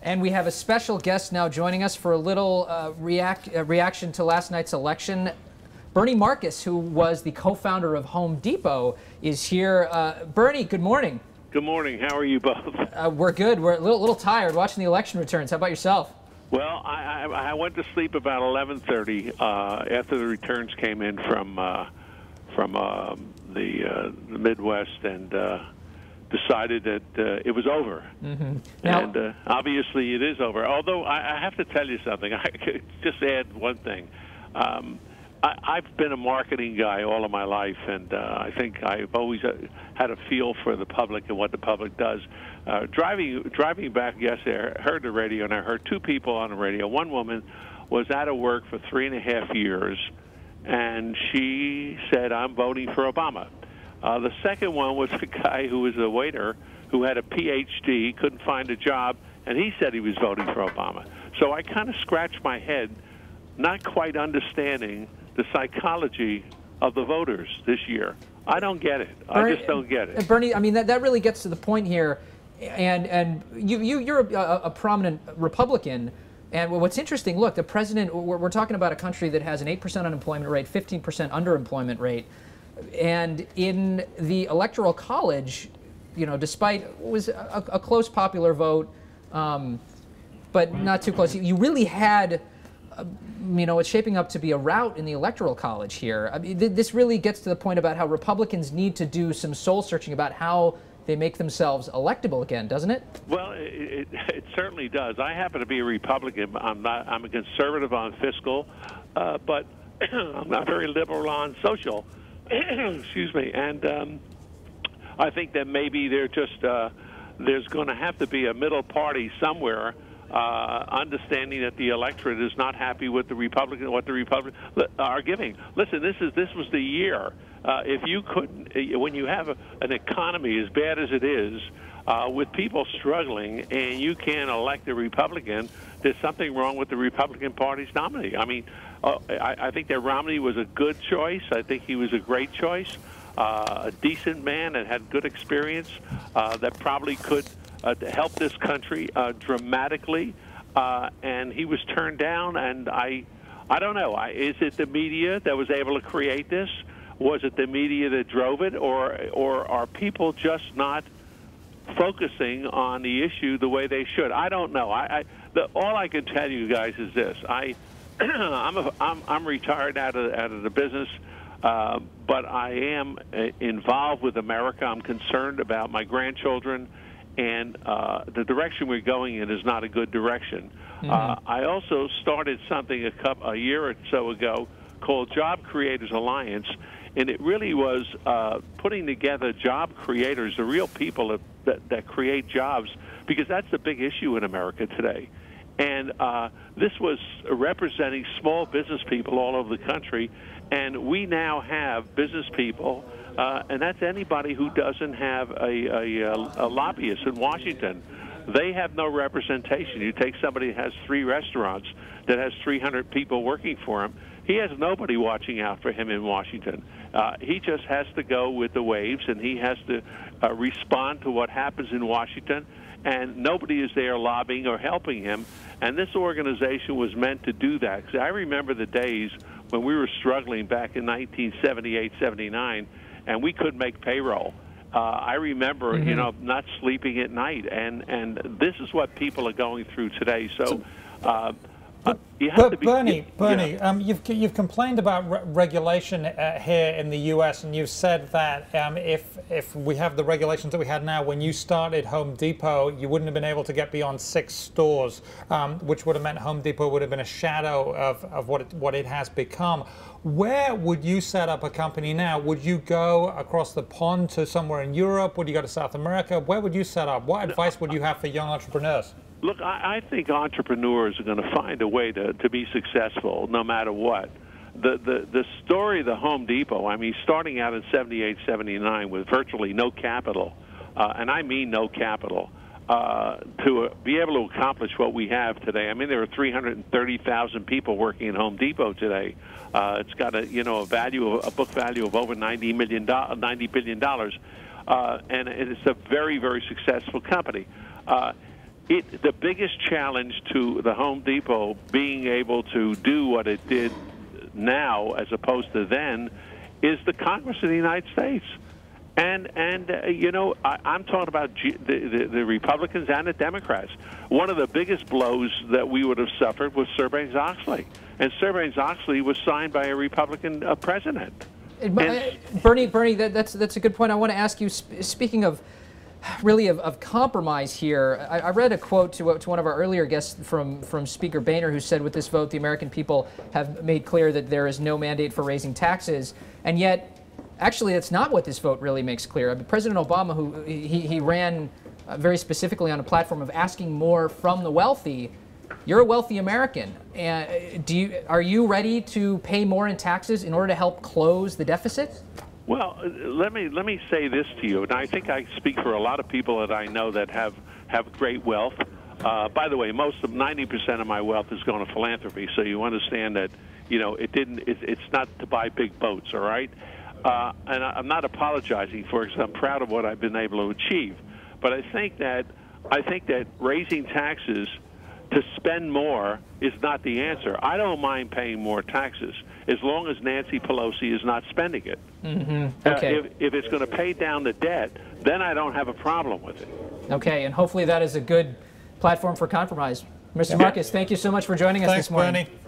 And we have a special guest now joining us for a little reaction to last night's election. Bernie Marcus, who was the co-founder of Home Depot, is here. Bernie, good morning. Good morning. How are you both? We're good. We're a little tired watching the election returns. How about yourself? Well, I went to sleep about 11:30 after the returns came in from the Midwest, and decided that it was over. Mm-hmm. Now, and obviously it is over. Although I have to tell you something. I could just add one thing. I've been a marketing guy all of my life, and I think I've always had a feel for the public and what the public does. Driving back yesterday, I heard the radio, and I heard two people on the radio. One woman was out of work for 3.5 years, and she said, "I'm voting for Obama." The second one was a guy who was a waiter who had a PhD, couldn't find a job, and he said he was voting for Obama. So I kind of scratched my head, not quite understanding the psychology of the voters this year. I don't get it. I just don't get it. Bernie, I mean, that really gets to the point here, and you're a prominent Republican, and what's interesting, look, the president, we're talking about a country that has an 8% unemployment rate, 15% underemployment rate, and in the Electoral College, you know, despite it was a close popular vote, but not too close, you really had, you know, it's shaping up to be a rout in the Electoral College here. I mean, this really gets to the point about how Republicans need to do some soul searching about how they make themselves electable again, doesn't it? Well, it certainly does. I happen to be a Republican. I'm a conservative on fiscal, but I'm not very liberal on social. Excuse me. And I think that maybe there's going to have to be a middle party somewhere, understanding that the electorate is not happy with the what the Republicans are giving. Listen, this was the year. If you couldn't, when you have an economy as bad as it is, with people struggling, and you can't elect a Republican, there's something wrong with the Republican Party's nominee. I mean, I think that Romney was a good choice. I think he was a great choice, a decent man that had good experience, that probably could help this country dramatically, and he was turned down. And I don't know. Is it the media that was able to create this? Was it the media that drove it, or are people just not focusing on the issue the way they should? I don't know. All I can tell you guys is this: I'm retired out of the business, but I am involved with America. I'm concerned about my grandchildren, and the direction we're going in is not a good direction. Mm-hmm. I also started something a year or so ago called Job Creators Alliance, and it really was putting together job creators, the real people that create jobs, because that's the big issue in America today. And this was representing small business people all over the country, and we now have business people, and that's anybody who doesn't have a lobbyist in Washington. They have no representation. You take somebody that has 3 restaurants, that has 300 people working for him, he has nobody watching out for him in Washington. He just has to go with the waves, and he has to respond to what happens in Washington, and nobody is there lobbying or helping him. And this organization was meant to do that. 'Cause I remember the days when we were struggling back in 1978, 79, and we couldn't make payroll. I remember, you know, not sleeping at night, and this is what people are going through today. So. Bernie, you've complained about regulation here in the U.S., and you've said that if we have the regulations that we had now, when you started Home Depot, you wouldn't have been able to get beyond 6 stores, which would have meant Home Depot would have been a shadow of what it has become. Where would you set up a company now? Would you go across the pond to somewhere in Europe? Would you go to South America? Where would you set up? What advice would you have for young entrepreneurs? Look, I think entrepreneurs are going to find a way to be successful no matter what. The story of the Home Depot, I mean, starting out in 78, 79 with virtually no capital, and I mean no capital, to be able to accomplish what we have today. I mean, there are 330,000 people working at Home Depot today. It's got a book value of over $90 billion, and it's a very, very successful company. the biggest challenge to the Home Depot being able to do what it did now as opposed to then is the Congress of the United States. And you know, I'm talking about the Republicans and the Democrats. One of the biggest blows that we would have suffered was Sarbanes-Oxley. And Sarbanes-Oxley was signed by a Republican president. Bernie, that's a good point. I want to ask you, speaking of really of compromise here, I read a quote to one of our earlier guests from Speaker Boehner, who said, with this vote, the American people have made clear that there is no mandate for raising taxes. And yet, actually, that's not what this vote really makes clear. I mean, President Obama, who he ran very specifically on a platform of asking more from the wealthy. You're a wealthy American, and are you ready to pay more in taxes in order to help close the deficit? Well, let me say this to you, and I think I speak for a lot of people that I know that have great wealth. By the way, 90% of my wealth is going to philanthropy, so you understand that, you know, it's not to buy big boats, all right? And I'm not apologizing for it, because I'm proud of what I've been able to achieve. But I think that raising taxes to spend more is not the answer. I don't mind paying more taxes as long as Nancy Pelosi is not spending it. Mm-hmm. Okay. If it's going to pay down the debt, then I don't have a problem with it. Okay, and hopefully that is a good platform for compromise. Mr. Marcus, thank you so much for joining us this morning. Thanks, Bernie.